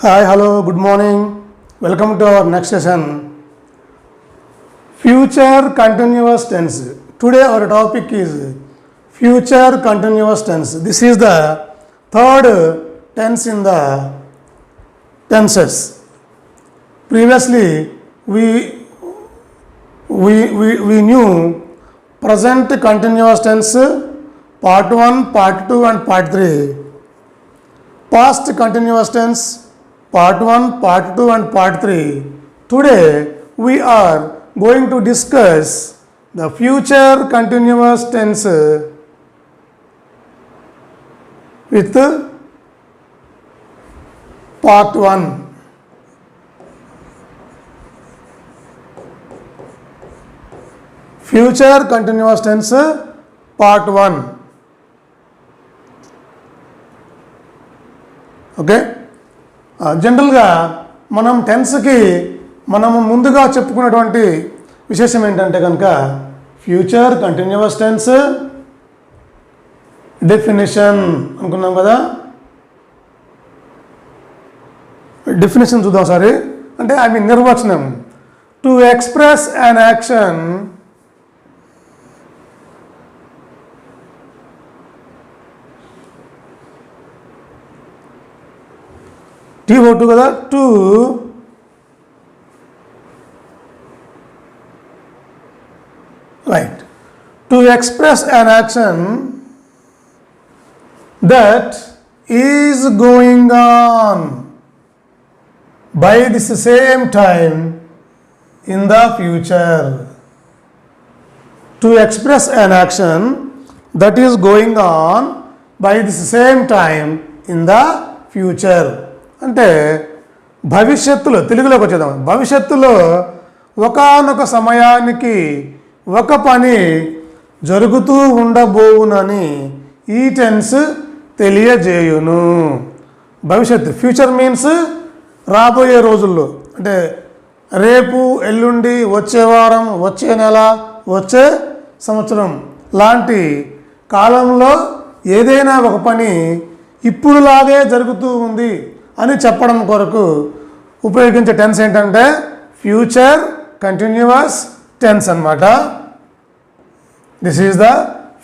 Hi, hello, good morning. Welcome to our next session. Future continuous tense. Today our topic is future continuous tense. This is the third tense in the tenses. Previously we knew present continuous tense part 1, part 2 and part 3. Past continuous tense part 1, part 2 and part 3. Today we are going to discuss the future continuous tense with part 1. Future continuous tense part 1. Okay, జనరల్గా మనం టెన్స్కి మనం ముందుగా చెప్పుకున్నటువంటి విశేషం ఏంటంటే కనుక future continuous tense definition అనుకున్నాం కదా. డెఫినేషన్ చూద్దాం ఒకసారి. అంటే నిర్వచనం. To express an action T-O-2 కదా, to right, to express an action that is going on by this same time in the future. To express an action that is going on by this same time in the future. అంటే భవిష్యత్తులో, తెలుగులోకి వచ్చేద్దాం. భవిష్యత్తులో ఒకానొక సమయానికి ఒక పని జరుగుతూ ఉండబోవునని ఈ టెన్స్ తెలియజేయును. భవిష్యత్తు, ఫ్యూచర్ మీన్స్ రాబోయే రోజుల్లో, అంటే రేపు, ఎల్లుండి, వచ్చే వారం, వచ్చే నెల, వచ్చే సంవత్సరం లాంటి కాలంలో ఏదైనా ఒక పని ఇప్పుడులాగే జరుగుతూ ఉంది అని చెప్పడం కొరకు ఉపయోగించే టెన్స్ ఏంటంటే ఫ్యూచర్ కంటిన్యూస్ టెన్స్ అన్నమాట. This is the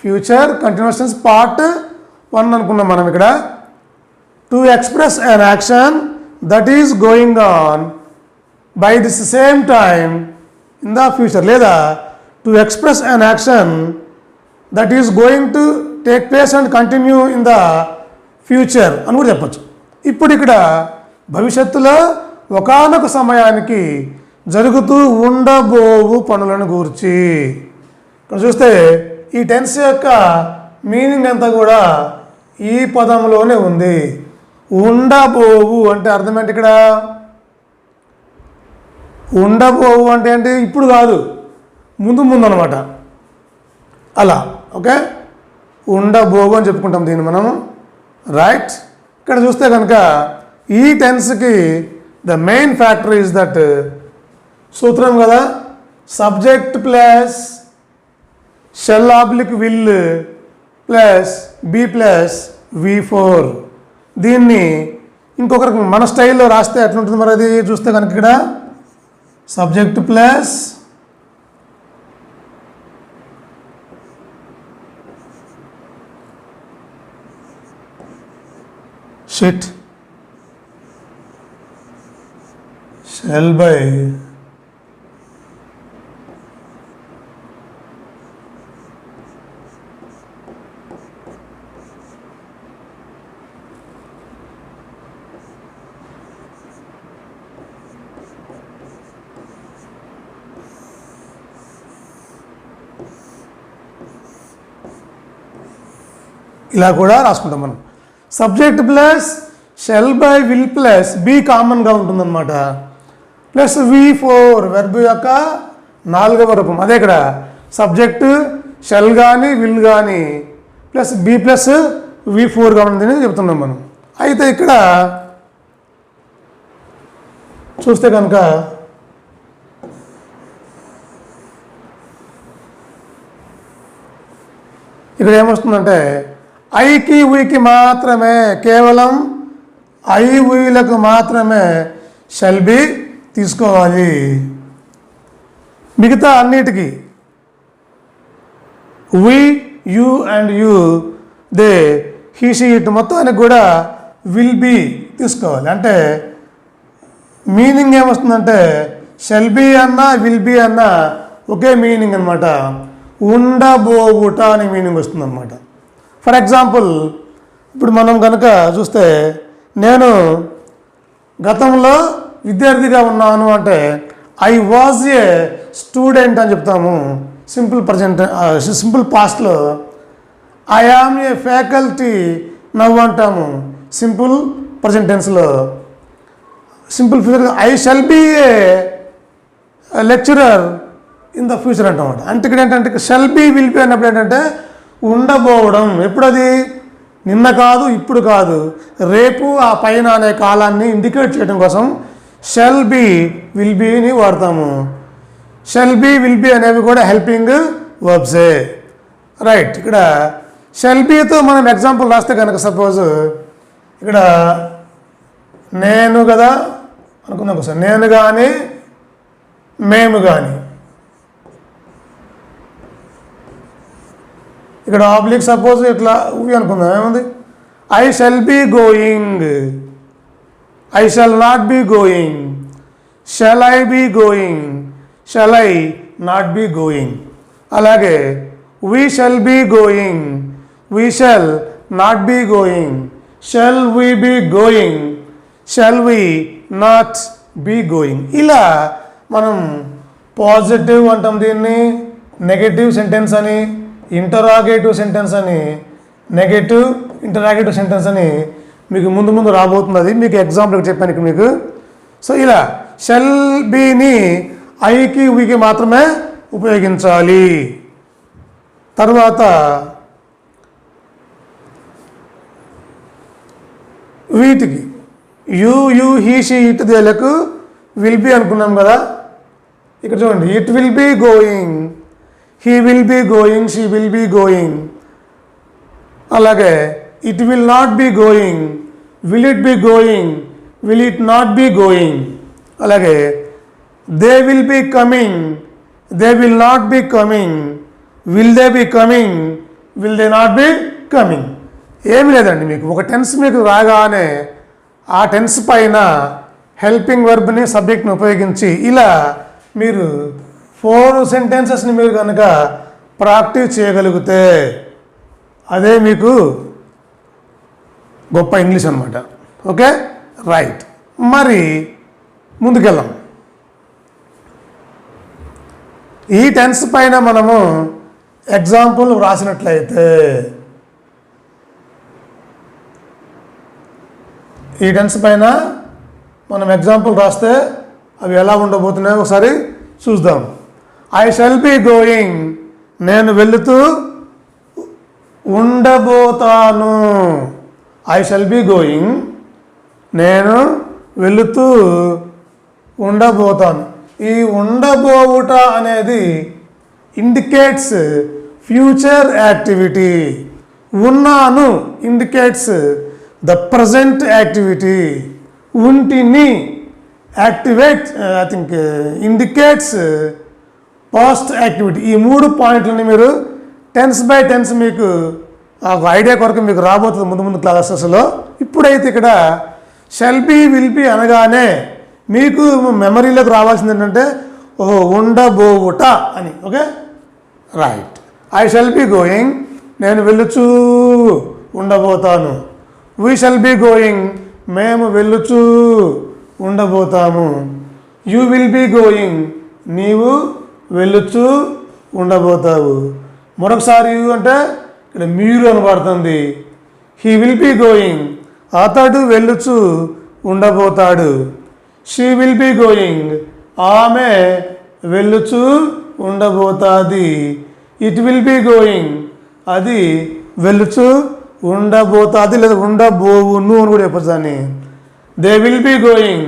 future continuous tense part 1 అనుకున్నాం మనం ఇక్కడ. To express an action that is going on by this same time in the future, లేదా to express an action that is going to take place and continue in the future అని కూడా చెప్పచ్చు. ఇప్పుడు ఇక్కడ భవిష్యత్తులో ఒకానొక సమయానికి జరుగుతూ ఉండబోవు పనులను గూర్చి ఇక్కడ చూస్తే ఈ టెన్స్ యొక్క మీనింగ్ అంతా కూడా ఈ పదంలోనే ఉంది. ఉండబోవు అంటే అర్థం ఏంటి? ఇక్కడ ఉండబోవు అంటే ఏంటి? ఇప్పుడు కాదు, ముందు ముందు అనమాట. అలా ఓకే, ఉండబోవు అని చెప్పుకుంటాం దీన్ని మనము, రైట్. ఇక్కడ చూస్తే కనుక ఈ టెన్స్కి the main factor is that సూత్రం కదా, subject plus shall oblique will plus be plus V4. దీన్ని ఇంకొకరికి మన స్టైల్లో రాస్తే ఎట్లుంటుంది మరి అది చూస్తే కనుక ఇక్కడ సబ్జెక్ట్ ప్లస్ షిట్ షెల్ బై ఇలా కూడా రాసుకుంటాం మనం. Subject plus shall by will plus be కామన్గా ఉంటుందన్నమాట, ప్లస్ V4 వెర్బ్ యొక్క 4వ రూపం. అదే ఇక్కడ సబ్జెక్టు షెల్ కానీ విల్ కానీ ప్లస్ బి ప్లస్ V4గా ఉంటుందని చెప్తున్నాం మనం. అయితే ఇక్కడ చూస్తే కనుక ఇక్కడ ఏమొస్తుందంటే ఐకి వీకి మాత్రమే కేవలం ఐ వీలకు మాత్రమే షల్ బి తీసుకోవాలి. మిగతా అన్నిటికీ we, you and you, they, he, she, it మొత్తానికి కూడా విల్ బి తీసుకోవాలి. అంటే మీనింగ్ ఏమొస్తుందంటే షెల్ బి అన్నా విల్ బి అన్నా ఒకే మీనింగ్ అనమాట. ఉండబోవుట అనే మీనింగ్ వస్తుందన్నమాట. ఫర్ ఎగ్జాంపుల్ ఇప్పుడు మనం కనుక చూస్తే నేను గతంలో విద్యార్థిగా ఉన్నాను అంటే ఐ వాజ్ ఏ స్టూడెంట్ అని చెప్తాము. సింపుల్ పాస్ట్లో ఐ ఆమ్ ఏ ఫ్యాకల్టీ నవ్వు అంటాము. సింపుల్ ప్రజెంట్ టెన్స్లో. Simple future I shall be a lecturer in the future అంటామాట. అంటే ఇక్కడ ఏంటంటే షల్ బీ విల్ బీ అన్నప్పుడు ఏంటంటే ఉండబోవడం. ఎప్పుడు అది? నిన్న కాదు, ఇప్పుడు కాదు, రేపు, ఆ పైన అనే కాలాన్ని ఇండికేట్ చేయడం కోసం షల్ బీ విల్ బీని వాడతాము. షల్ బీ విల్ బీ అనేవి కూడా హెల్పింగ్ వర్బ్సే. రైట్. ఇక్కడ షల్ బీతో మనం ఎగ్జాంపుల్ రాస్తే కనుక సపోజ్ ఇక్కడ నేను కదా అనుకుందాం ఒకసారి. నేను కానీ మేము కానీ, ఇక్కడ ఆబ్లిక్ సపోజ్ ఇట్లా ఊవి అనుకుందాం. ఏముంది? I shall be going, I shall not be going, shall I be going, shall I not be going. అలాగే we shall be going, we shall not be going, shall we be going, shall we not be going. ఇలా మనం positive అంటాం దీన్ని, negative sentence అని, interrogative sentence అని, negative interrogative sentence అని మీకు ముందు రాబోతుంది. అది మీకు ఎగ్జాంపుల్ చెప్పాను మీకు. సో ఇలా షల్ బీని ఐకి వీకి మాత్రమే ఉపయోగించాలి. తర్వాత వీటికి యూ, హీ, షీ, ఇట్, దేలకు విల్ బీ అనుకున్నాం కదా. ఇక్కడ చూడండి, it will be going, he will be going, she will be going. అలాగే it will not be going, will it be going, will it not be going. అలాగే they will be coming, they will not be coming, will they be coming, will they not be coming. ఏమి లేదండి, మీకు ఒక tense మీకు రాగానే ఆ tense పైన helping వర్బ్ని, సబ్జెక్ట్ని ఉపయోగించి ఇలా మీరు 4 సెంటెన్సెస్ని మీరు కనుక ప్రాక్టీస్ చేయగలిగితే అదే మీకు గొప్ప ఇంగ్లీష్ అనమాట. Okay, right. మరి ముందుకెళ్దాం. ఈ టెన్స్ పైన మనము ఎగ్జాంపుల్ వ్రాసినట్లయితే, ఈ టెన్స్ పైన మనం ఎగ్జాంపుల్ రాస్తే అవి ఎలా ఉండబోతున్నాయో ఒకసారి చూద్దాం. ఐ షల్ బీ గోయింగ్, నేను వెళుతూ ఉండబోతాను. ఐ షల్ బీ గోయింగ్, నేను వెళుతూ ఉండబోతాను. ఈ ఉండబోవుట అనేది ఇండికేట్స్ ఫ్యూచర్ యాక్టివిటీ. ఉన్నాను ఇండికేట్స్ ద ప్రజెంట్ యాక్టివిటీ. ఉంటిని యాక్టివేట్ ఇండికేట్స్ పాస్ట్ యాక్టివిటీ. ఈ 3 పాయింట్లని మీరు టెన్స్ బై టెన్స్ మీకు ఐడియా కొరకు మీకు రాబోతుంది ముందు క్లాసెస్లో. ఇప్పుడైతే ఇక్కడ షల్ బీ విల్ బీ అనగానే మీకు మెమరీలోకి రావాల్సింది ఏంటంటే ఓహో ఉండబోవుట అని. Okay, right. I shall be going, నేను వెళ్ళుచూ ఉండబోతాను. వీ షల్ బీ గోయింగ్, మేము వెళ్ళుచూ ఉండబోతాము. యూ విల్ బీ గోయింగ్, నీవు వెళ్ళుచూ ఉండబోతావు. మరొకసారి యూ అంటే ఇక్కడ మీరు అని పడుతుంది. హీ విల్ బీ గోయింగ్, అతడు వెళ్ళుచూ ఉండబోతాడు. షీ విల్ బీ గోయింగ్, ఆమె వెళ్ళుచూ ఉండబోతాది. ఇట్ విల్ బీ గోయింగ్, అది వెళ్ళుచూ ఉండబోతాది లేదా ఉండబోవును అని కూడా చెప్పచ్చు దాన్ని. దే విల్ బీ గోయింగ్,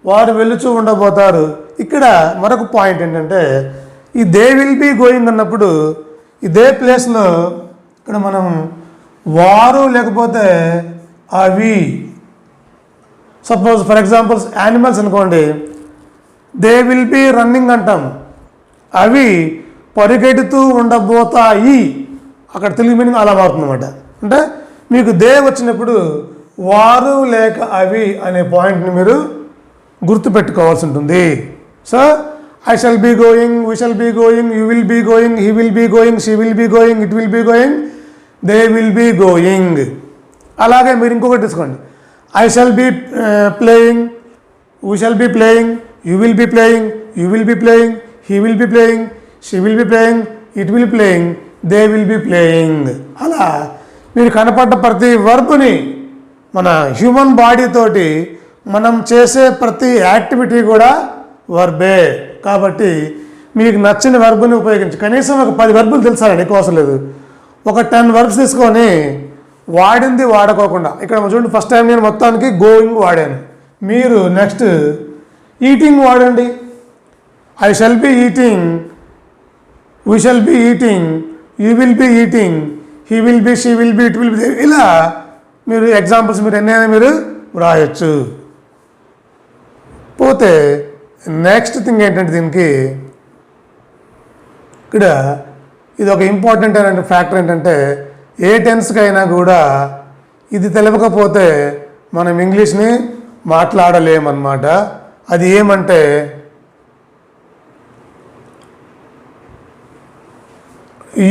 వారు వెళ్ళుచూ ఉండబోతారు. ఇక్కడ మరొక పాయింట్ ఏంటంటే ఈ దే విల్ బీ గోయింగ్ అన్నప్పుడు ఇదే ప్లేస్లో ఇక్కడ మనం వారు లేకపోతే అవి సపోజ్ ఫర్ ఎగ్జాంపుల్ యానిమల్స్ అనుకోండి, దే విల్ బీ రన్నింగ్ అంటాం, అవి పరిగెడుతూ ఉండబోతాయి. అక్కడ తెలుగు మీనింగ్ అలా మారుతుందన్నమాట. అంటే మీకు దే వచ్చినప్పుడు వారు లేక అవి అనే పాయింట్ని మీరు గుర్తుపెట్టుకోవాల్సి ఉంటుంది. So I shall be going, we shall be going, you will be going, he will be going, she will be going, it will be going, they will be going. అలాగే మీరు ఇంకొకటి తీసుకోండి, I shall be playing, we shall be playing, you will be playing, you will be playing, he will be playing, she will be playing, it will playing, they will be playing. అలా మీరు కనపడ్డ ప్రతి వర్బ్ని మన human body తోటి మనం చేసే ప్రతి activity కూడా వర్బే. కాబట్టి మీకు నచ్చిన వర్బ్ని ఉపయోగించి కనీసం ఒక 10 వర్బులు తెలుసాలండి, ఎక్కువ అవసరం లేదు. ఒక 10 వర్బ్స్ తీసుకొని వాడింది వాడుకోకుండా, ఇక్కడ చూడండి ఫస్ట్ టైం నేను మొత్తానికి గోయింగ్ వాడాను, మీరు నెక్స్ట్ ఈటింగ్ వాడండి. I shall be eating, we shall be eating, you will be eating, he will be, she will B, it will B. ఇలా మీరు ఎగ్జాంపుల్స్ మీరు ఎన్నైనా మీరు వ్రాయొచ్చు. పోతే నెక్స్ట్ థింగ్ ఏంటంటే దీనికి ఇక్కడ ఇది ఒక ఇంపార్టెంట్ అయిన ఫ్యాక్టర్ ఏంటంటే ఏ టెన్స్కి అయినా కూడా ఇది తెలియకపోతే మనం ఇంగ్లీష్ని మాట్లాడలేమన్నమాట. అది ఏమంటే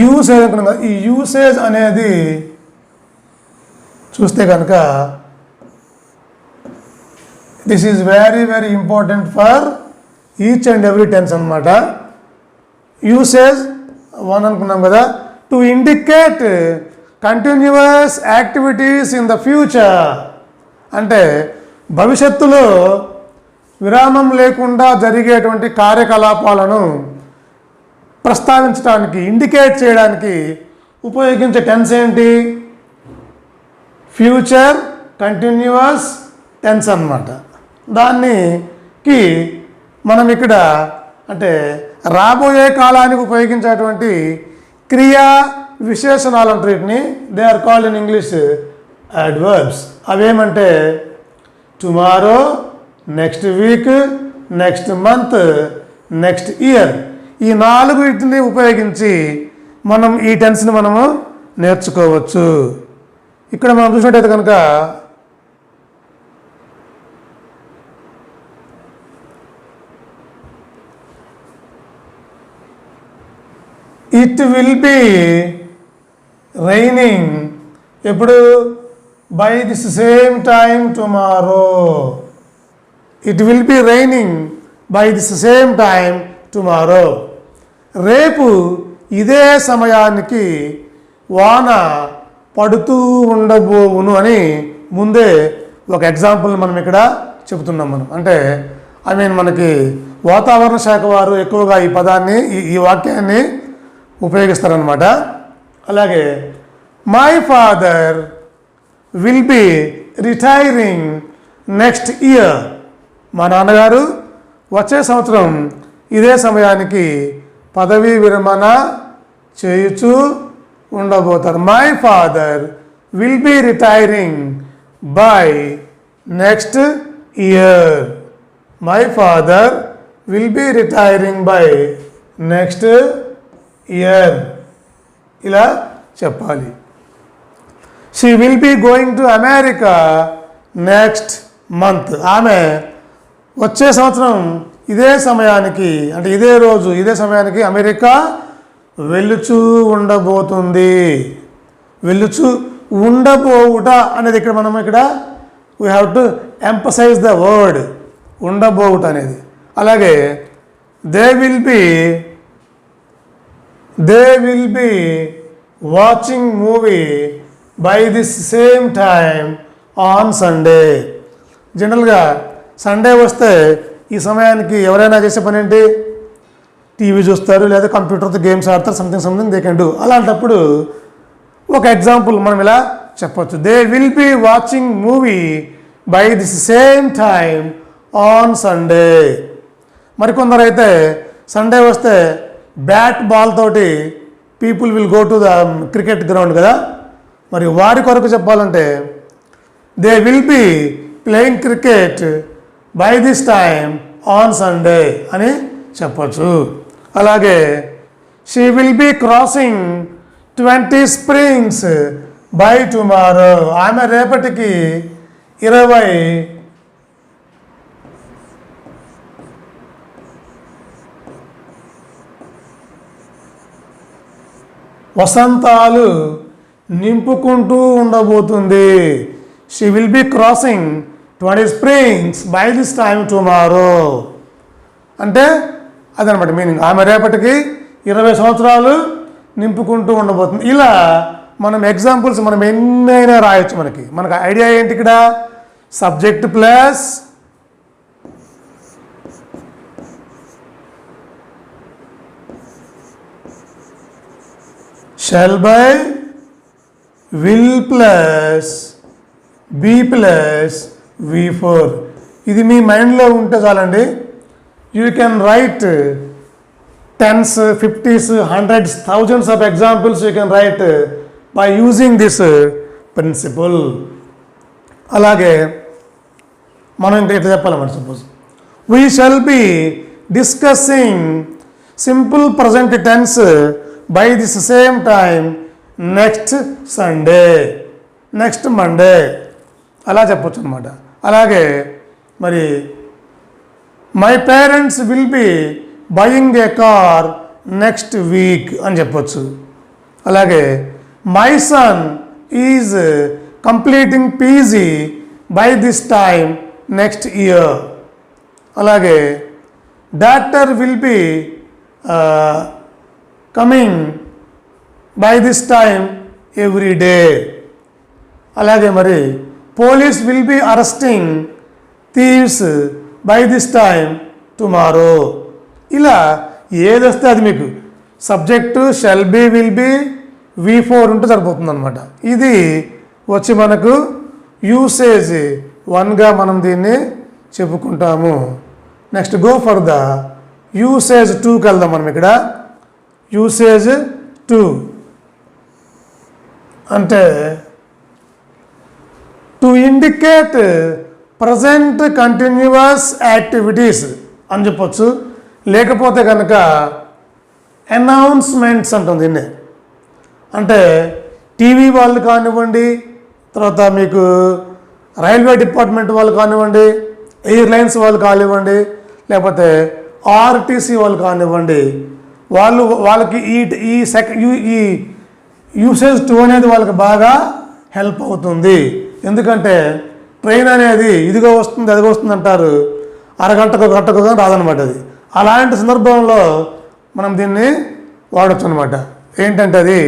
యూసేజ్ అనుకున్నాం కదా, ఈ యూసేజ్ అనేది చూస్తే కనుక this is very very important for each and every tense అనమాట. యూసేజ్ 1 అనుకున్నాం కదా, to indicate continuous activities in the future, అంటే భవిష్యత్తులో విరామం లేకుండా జరిగేటువంటి కార్యకలాపాలను ప్రస్తావించడానికి, ఇండికేట్ చేయడానికి ఉపయోగించే టెన్స్ ఏంటి? ఫ్యూచర్ కంటిన్యూస్ టెన్స్ అన్నమాట. దానికి మనం ఇక్కడ అంటే రాబోయే కాలానికి ఉపయోగించేటువంటి క్రియా విశేషణాలు అంటారు వీటిని. They are called in English adverbs. అవేమంటే tomorrow, next week, next month, next year. ఈ 4 వీటిని ఉపయోగించి మనం ఈ టెన్స్ని మనము నేర్చుకోవచ్చు. ఇక్కడ మనం చూసినట్టయితే కనుక ఇట్ విల్ బి రైనింగ్ ఎప్పుడు? By this same time tomorrow. It will be raining by this same time tomorrow. రేపు ఇదే సమయానికి వాన పడుతూ ఉండబోవును అని ముందే ఒక ఎగ్జాంపుల్ మనం ఇక్కడ చెబుతున్నాం మనం. అంటే మనకి వాతావరణ శాఖ వారు ఎక్కువగా ఈ పదాన్ని ఈ వాక్యాన్ని ఉపయోగిస్తారనమాట. అలాగే my father will be retiring next year. మా నాన్నగారు వచ్చే సంవత్సరం ఇదే సమయానికి పదవీ విరమణ చేయుచు ఉండబోతారు. My father will be retiring by next year. My father will be retiring by next year. ఇలా చెప్పాలి. She will be going to America next month. ఆమె వచ్చే సంవత్సరం ఇదే సమయానికి, అంటే ఇదే రోజు ఇదే సమయానికి అమెరికా వెళ్ళుచూ ఉండబోతుంది. వెళ్ళుచూ ఉండబోవుట అనేది ఇక్కడ మనం ఇక్కడ we have to emphasise the word ఉండబోవుట అనేది. అలాగే they will be watching movie by this same time on Sunday. జనరల్గా సండే వస్తే ఈ సమయానికి ఎవరైనా చేసే పని ఏంటి? టీవీ చూస్తారు, లేదా కంప్యూటర్తో గేమ్స్ ఆడతారు, సంథింగ్ దే కెన్ డూ. అలాంటప్పుడు ఒక ఎగ్జాంపుల్ మనం ఇలా చెప్పొచ్చు, they will be watching movie by this same time on Sunday. మరికొందరు అయితే సండే వస్తే బ్యాట్ బాల్ తోటి people will go to the cricket ground కదా. మరి వారి కొరకు చెప్పాలంటే they will be playing cricket by this time on Sunday అని చెప్పచ్చు. అలాగే she will be crossing 20 springs by tomorrow. ఆమె రేపటికి 20 వసంతాలు నింపుకుంటూ ఉండబోతుంది. She will be crossing 20 springs by this time tomorrow అంటే అదనమాట మీనింగ్. ఆమె రేపటికి 20 సంవత్సరాలు నింపుకుంటూ ఉండబోతుంది. ఇలా మనం ఎగ్జాంపుల్స్ మనం ఎన్నైనా రాయొచ్చు. మనకు ఐడియా ఏంటి ఇక్కడ? Subject plus shall by will plus be plus V4. ఇది మీ మైండ్లో ఉంటే చాలండి. You can write 10s, 50s, 100s, thousands of examples you can write by using this principle. అలాగే మనం ఇంకా ఇట్లా చెప్పాలన్నమాట. Suppose we shall be discussing simple present tense by this same time next Sunday, next Monday అలా చెప్పొచ్చు అనమాట. అలాగే మరి my parents will be buying a car next week అని చెప్పొచ్చు. అలాగే my son is completing PG by this time next year. అలాగే doctor will be coming by this time every day. అలాగే మరి police will be arresting thieves by this time tomorrow. ఇలా ఏదొస్తే అది మీకు subject shall be, will be, V4 ఉంటే సరిపోతుంది అనమాట. ఇది వచ్చి మనకు యూసేజ్ 1గా మనం దీన్ని చెప్పుకుంటాము. Next go for the usage 2కి వెళ్దాం మనం. ఇక్కడ యూసేజ్ 2 అంటే to indicate present continuous activities అని చెప్పొచ్చు. లేకపోతే కనుక అనౌన్స్మెంట్స్ అంటుంది దీన్ని. అంటే టీవీ వాళ్ళు కానివ్వండి, తర్వాత మీకు రైల్వే డిపార్ట్మెంట్ వాళ్ళు కానివ్వండి, ఎయిర్లైన్స్ వాళ్ళు కానివ్వండి, లేకపోతే ఆర్టీసీ వాళ్ళు కానివ్వండి, వాళ్ళకి ఈ యూసేజ్ 2 అనేది వాళ్ళకి బాగా హెల్ప్ అవుతుంది. ఎందుకంటే ట్రైన్ అనేది ఇదిగో వస్తుంది అదిగో వస్తుంది అంటారు, అరగంటకు గంటకు రాదనమాట. అది అలాంటి సందర్భంలో మనం దీన్ని వాడచ్చు అనమాట. ఏంటంటే అది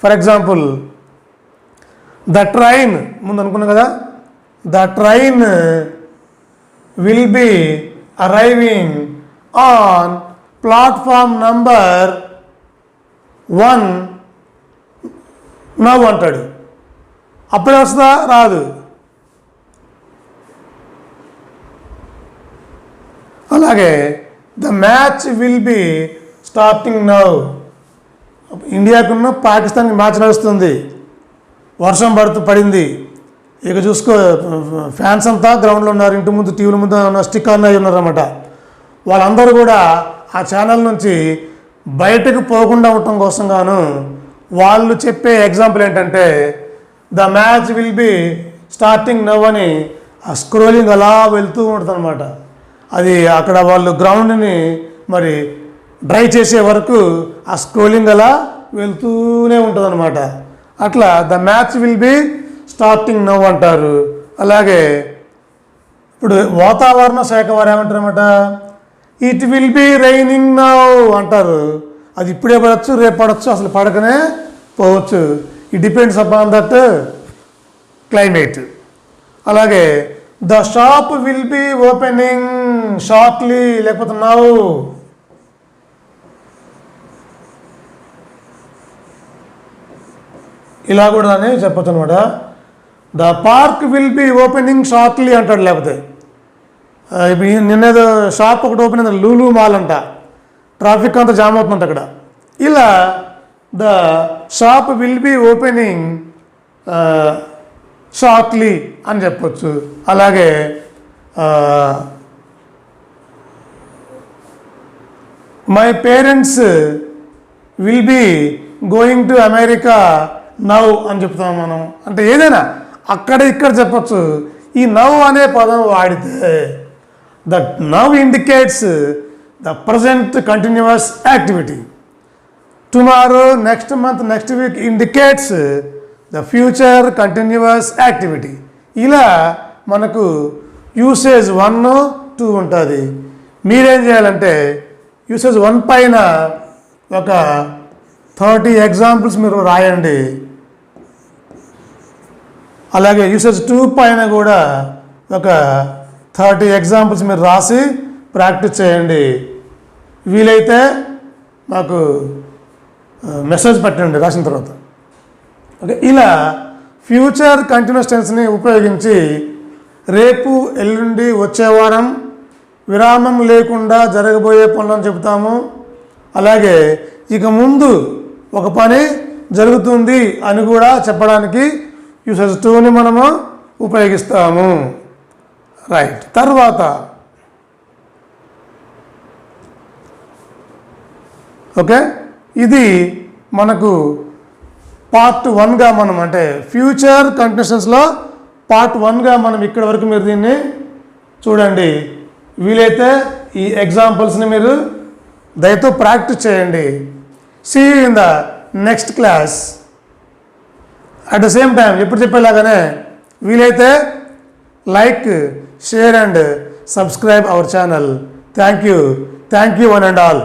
ఫర్ ఎగ్జాంపుల్ ద ట్రైన్ ముందు అనుకున్నాం కదా, the train will be arriving on platform number 1 now అంటాడు. అప్పుడే వస్తుందా? రాదు. అలాగే the match will be starting now. ఇండియాకున్న పాకిస్తాన్కి మ్యాచ్ నడుస్తుంది, వర్షం పడింది. ఇక చూసుకో ఫ్యాన్స్ అంతా గ్రౌండ్లో ఉన్నారు, ఇంటి ముందు టీవీల ముందు స్టిక్ ఆన్ అయి ఉన్నారన్నమాట. వాళ్ళందరూ కూడా ఆ ఛానల్ నుంచి బయటకు పోకుండా ఉండటం కోసం గాను వాళ్ళు చెప్పే ఎగ్జాంపుల్ ఏంటంటే the match will be starting now అని ఆ స్క్రోలింగ్ అలా వెళ్తూ ఉంటుంది అనమాట. అది అక్కడ వాళ్ళు గ్రౌండ్ని మరి డ్రై చేసే వరకు ఆ స్క్రోలింగ్ అలా వెళ్తూనే ఉంటుంది అనమాట. అట్లా the match will be starting now అంటారు. అలాగే ఇప్పుడు వాతావరణ శాఖ వారు ఏమంటారన్నమాట, it will be raining now అంటారు. అది ఇప్పుడే పడవచ్చు, రేపు పడవచ్చు, అసలు పడకనే పోవచ్చు. It depends upon that climate. అలాగే the shop will be opening shortly, లేకపోతే నౌ. ఇలా కూడా అని చెప్పచ్చు అనమాట. The park will be opening shortly అంటాడు. లేకపోతే నిన్నేదో షాప్ ఒకటి ఓపెన్ అయింది, లూలు మాల్ అంట, ట్రాఫిక్ అంతా జామ్ అవుతుందంట అక్కడ. ఇలా the shop will be opening shortly అని చెప్పొచ్చు. అలాగే my parents will be going to America now అని చెప్తాం మనం. అంటే ఏదైనా అక్కడ ఇక్కడ చెప్పచ్చు. ఈ నౌ అనే పదం వాడితే that now indicates the present continuous activity. Tomorrow, next month, next week indicates the future continuous activity. ఇలా మనకు యూసేజ్ 1, 2 ఉంటుంది. మీరేం చేయాలంటే యూసేజ్ 1 పైన ఒక 30 ఎగ్జాంపుల్స్ మీరు రాయండి. అలాగే యూసేజ్ 2 పైన కూడా ఒక 30 ఎగ్జాంపుల్స్ మీరు రాసి ప్రాక్టీస్ చేయండి. వీలైతే మాకు మెసేజ్ పెట్టండి రాసిన తర్వాత. ఓకే, ఇలా ఫ్యూచర్ కంటిన్యూస్ టెన్స్ని ఉపయోగించి రేపు, ఎల్లుండి, వచ్చే వారం, విరామం లేకుండా జరగబోయే పనులను చెబుతాము. అలాగే ఇక ముందు ఒక పని జరుగుతుంది అని కూడా చెప్పడానికి యూసేజ్ 2ని మనము ఉపయోగిస్తాము. రైట్. తర్వాత ఓకే, ఇది మనకు పార్ట్ 1గా మనం, అంటే ఫ్యూచర్ కంటిన్యూషన్స్లో పార్ట్ 1గా మనం ఇక్కడ వరకు మీరు దీన్ని చూడండి. వీలైతే ఈ ఎగ్జాంపుల్స్ని మీరు దయతో ప్రాక్టీస్ చేయండి. See you in the next class. At the same time ఎప్పుడు చెప్పేలాగానే వీలైతే like, share and subscribe our channel. Thank you one and all.